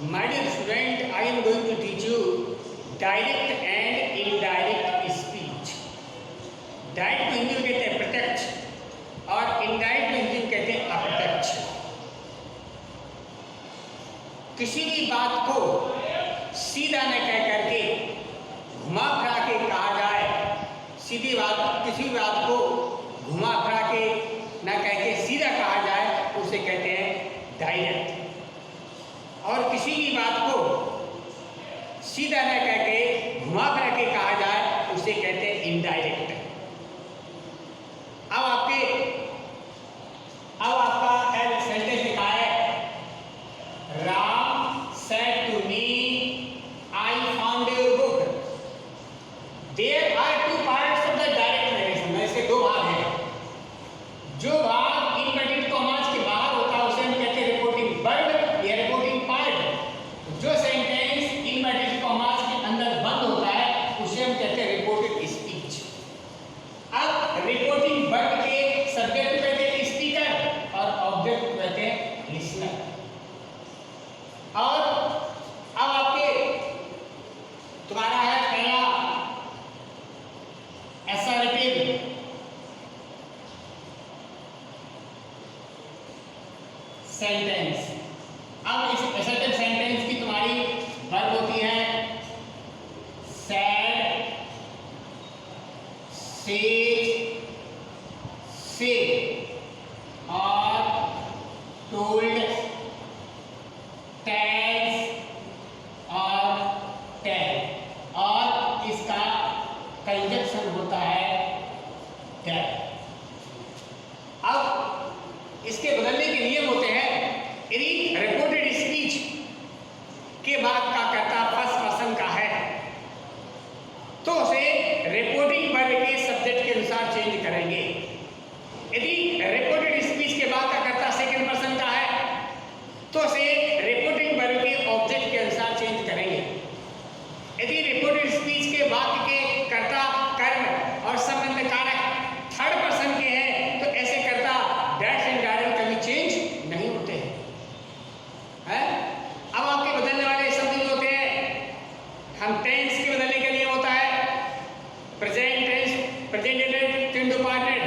My dear student, I am going to teach you direct and indirect speech. Direct को हिंदी में कहते हैं प्रत्यक्ष और इनडायरेक्ट को हिंदी में कहते हैं अप्रत्यक्ष। किसी भी बात को सीधा न कह करके घुमा फिरा के कहा जाए, सीधी बात किसी भी बात को घुमा फिरा के न कह के सीधा कहा जाए उसे कहते हैं डायरेक्ट, और किसी भी बात को सीधा न कह के घुमा फिरा के कहा जाए उसे कहते हैं इनडायरेक्ट। अब आपका सेंटेंस लिखा है, Ram said to me, I found your book. There are two parts of the direct narration. ऐसे दो भाग हैं। जो भाग इनवर्टेड कॉमास के बाहर होता है उसे हम कहते हैं रिपोर्टिंग वर्ब या रिपोर्टिंग पार्ट। जो सेंटेंस इनवर्टेड कॉमास के अंदर बंद होता है उसे हम कहते हैं रिपोर्टेड स्पीच। अब रिपोर्टिंग वर्ब के सब्जेक्ट कहते हैं स्पीकर और ऑब्जेक्ट कहते हैं लिसनर। और अब आपके तुम्हारा है पहला असर्टिव सेंटेंस। अब इस असर्टिव सेंटेंस की तुम्हारी वर्ब होती है सैड, सेज, से और टोल्ड, टेल्स और टेल, और इसका कंजक्शन होता है टेल। अब इसके बदलने के नियम होते हैं। यदि रिपोर्टेड स्पीच के बाद का कर्ता फर्स्ट पर्सन का है तो उसे रिपोर्टिंग वर्ब के सब्जेक्ट के अनुसार चेंज करेंगे। यदि रिपोर्टेड स्पीच के बाद का कर्ता सेकंड पर्सन का है तो उसे रिपोर्टिंग वर्ब के ऑब्जेक्ट के अनुसार चेंज करेंगे। यदि रिपोर्टेड स्पीच के वाक्य के कर्ता कर्म और संबंध कारक थर्ड पर्सन के हैं तो ऐसे कर्ता डैश एंड डायरेक्ट कभी चेंज नहीं होते हैं। अब आपके बदलने वाले शब्द होते हैं, हम टेंस के बदलने के लिए होता है present tense, present indefinite, present partner,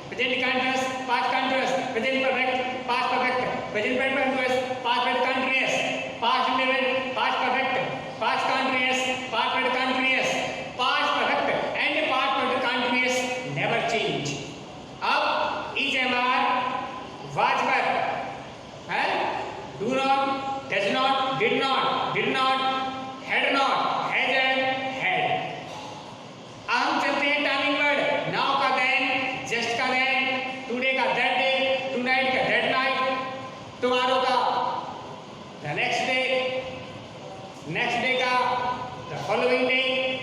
present continuous, past continuous, present perfect, past perfect, present continuous, past continuous, past indefinite, past perfect, past continuous, past continuous, past perfect and past continuous never change. अब is am are was were है, do not, does not, did not, had not, hasn't, had. अब हम चलते हैं timing word, now का then, just का then, today का that day, tonight का दैट नाइट, टुमारो का द नेक्स्ट डे का द फॉलोइंग डे,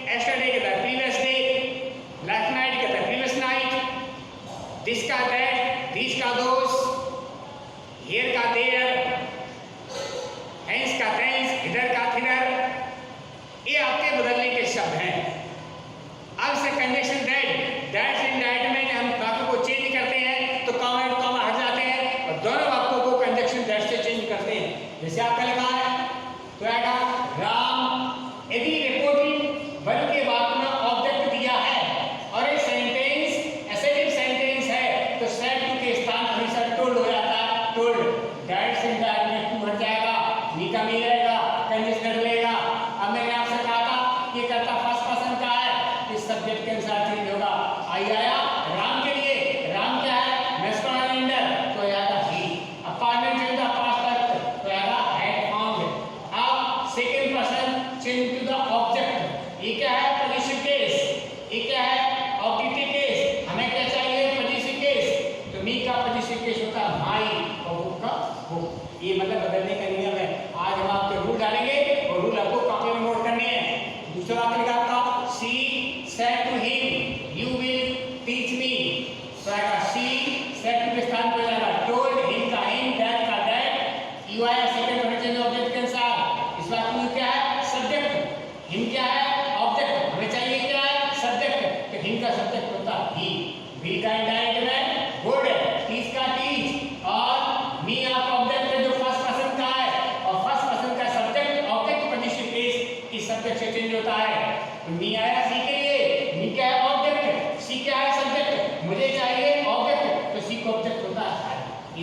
यस्टरडे का the previous day, last night का द प्रीवियस नाइट, दिस का दैट, दिस का दोस, हियर का देयर, हेंस का थेंस, इधर का थिदर। ये आपके बदलने के शब्द हैं। अब से कंजक्शन दैट एंड दैट में हम वाक्यों को चेंज करते हैं तो कॉमा एंड कॉमा हट जाते हैं और दोनों वाक्यों को कंजक्शन दैट से चेंज करते हैं। जैसे आपका लिखा है तो आएगा राम, यदि रिपोर्टिंग वर्ब के बाद में ऑब्जेक्ट दिया है और एक सेंटेंस एसेटिव सेंटेंस है तो सेड टू के स्थान पर हमेशा टोल्ड हो जाता है। टोल्ड दैट से दैट में टू हट जाएगा, मी का मी रहेगा, कंजक्शन लेगा। अब मैंने आपसे कहा था ये कर्ता फर्स्ट पर्सन का है, इस सब्जेक्ट के अनुसार चेंज होगा। आया राम के लिए, राम क्या है, मैस्कुलिन जेंडर तो आएगा ही। अपार्टमेंट चेंज द पास्ट तो आएगा हैड फाउंड। अब second person change to the object, ये क्या है, पोजीशन केस, ये क्या है, ऑब्जेक्टिव केस। हमें क्या चाहिए, पोजीशन केस, तो मी का पोजीशन केस होता है माई और बुक का बुक। ये मतलब बदलने का नियम है। आज हम आपके रूल डालेंगे और रूल आपको कॉपी में नोट करने हैं। दूसरा वाक्य लिखा आपका, she said to him you will teach me, तो आएगा she said to के स्थान पर जाएगा told, him का him, that का that, you आया सेकंड पर्सन ऑब्जेक्ट के अनुसार। इस वाक्य में क्या है, सब्जेक्ट, him क्या है, ऑब्जेक्ट। हमें चाहिए क्या है, सब्जेक्ट, तो him का सब्जेक्ट होता है he, will का इंडायरेक्ट में गुड, teach का teach और me आपका ऑब्जेक्ट है जो फर्स्ट पर्सन का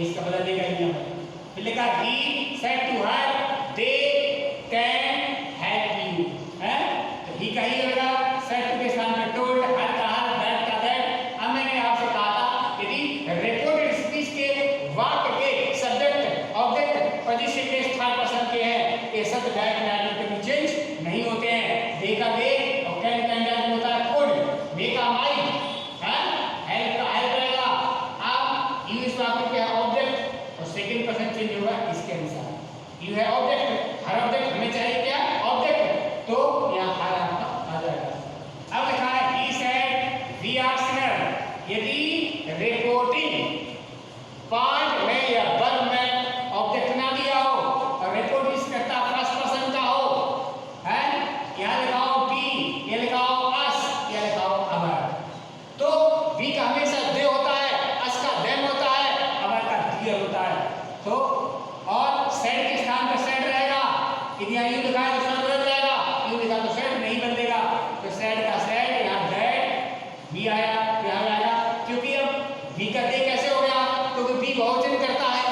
ये इसका बदल देगा यहाँ पर। फिर लिखा he said to her they can help you, है तो he का ही होगा, said to के स्थान पर told, her का her, that का that। अब मैंने आपसे कहा था यदि रिपोर्टेड स्पीच के वाक्य के सब्जेक्ट ऑब्जेक्ट पोजीशन के थर्ड पर्सन के हैं, ये शब्द डायरेक्ट नैरेटिव के भी चेंज नहीं होते हैं। दे का दे और कैन का कैन होता है could, मे का माइट, हेल्प का हेल्प रहेगा। अब यू इस वाक्य के ऑब्जेक्ट और सेकंड पर्सन चेंज होगा इसके अनुसार। यू है ऑब्जेक्ट, हर ऑब्जेक्ट हमें चाहिए क्या ऑब्जेक्ट, तो यहाँ हर आपका आ जाएगा। अब लिखा है he said we are sinner, यदि रिपोर्टिंग पार्ट में या वर्ब में ऑब्जेक्ट ना दिया हो और रिपोर्ट इस करता फर्स्ट पर्सन का हो, है यहाँ लिखाओ टी, ये लिखाओ अस, ये लिखाओ अवर, तो वी का हमेशा दे होता है, अस का देम होता है, अवर का दियर होता है। तो और सेड के स्थान पर सेड रहेगा, यदि यहाँ यू लिखा है तो सेड बदल जाएगा, यू लिखा तो सेड नहीं बदलेगा, तो सेड का सेड, यहाँ दैट, वी आया यहाँ आएगा, क्योंकि अब वी का दे कैसे हो गया, क्योंकि वी बहुवचन करता है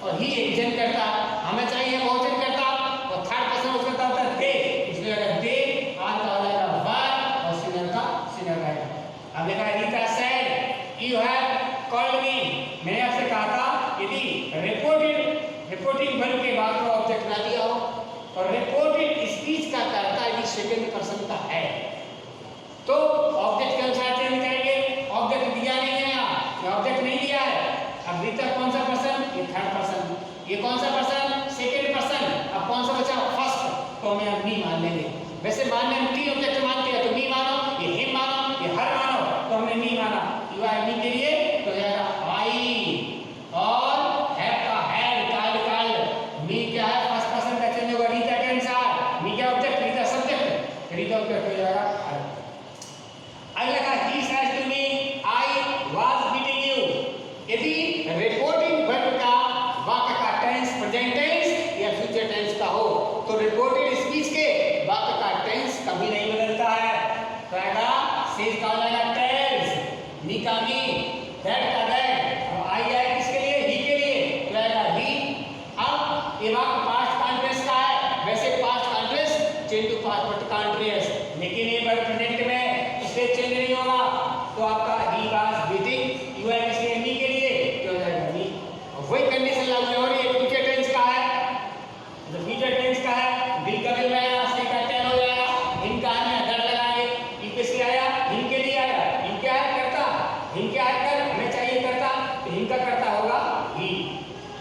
और ही एकवचन करता है, हमें चाहिए बहुवचन करता और थर्ड पर्सन उसका होता है दे, इसलिए अगर दे आर का हो जाएगा वर और सिनर का सिनर रहेगा। अब लिखा है Rita said you have called me, मैंने आपसे कहा था यदि रिपोर्टिंग वर्ब के बाद में ऑब्जेक्ट ना दिया हो और रिपोर्टेड स्पीच का करता यदि सेकंड पर्सन का है तो ऑब्जेक्ट के अनुसार चेंज करेंगे। ऑब्जेक्ट दिया नहीं है, यहाँ ऑब्जेक्ट नहीं दिया है। अब रीता कौन सा पर्सन, ये थर्ड पर्सन, ये कौन सा पर्सन सेकंड पर्सन, अब कौन सा बचा फर्स्ट, तो हम यहाँ मी मान लेंगे। वैसे मानने हम टी ऑब्जेक्ट मानते हैं तो मी मानो, ये हिम मानो, ये हर मानो, तो हमने मी माना। यू आर मी के लिए तो जाएगा आई और हैव का हैड, काल्ड काल्ड, मी क्या है फर्स्ट पर्सन का चेंज होगा रीता के अनुसार, मी क्या object, Rita subject, Rita object हो जाएगा आई। अगला का he says to me I was beating you, यदि रिपोर्टिंग वर्ब का वाक्य का टेंस प्रेजेंट टेंस या फ्यूचर टेंस का हो तो रिपोर्टेड स्पीच के वाक्य का टेंस कभी नहीं बदलता है। तो आएगा सेज का हो जाएगा टेल्स, मी का मी, दैट का दैट, और आई आए किसके लिए, ही के लिए, तो आएगा ही। अब ये वाक्य पास्ट कंटीन्यूअस का है, वैसे past continuous change to past continuous, लेकिन ये वर्ब प्रेजेंट में इससे चेंज नहीं होगा, तो आपका ही वाज बीटिंग, यू है किसके मी के लिए, तो हो जाएगा मी। वही कंडीशन लागू हो रही है, फ्यूचर टेंस का है, तो फ्यूचर टेंस का है, बिल का बिल आया, से का टेन हो जाएगा, हिम का है दर लगाएंगे, ये किसके आया, हिम के लिए आया, हिम क्या है करता, हिम क्या है कर, हमें चाहिए करता, तो हिम का करता होगा ही।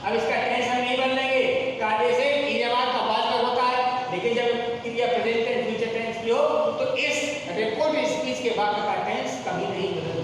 अब इसका टेंस हम नहीं बदलेंगे, कार्य से इजामात का बाद में होता है, लेकिन जब क्रिया प्रेजेंट टेंस फ्यूचर टेंस की हो तो इस रिपोर्ट स्पीच के वाक्य का टेंस कभी नहीं बदलता।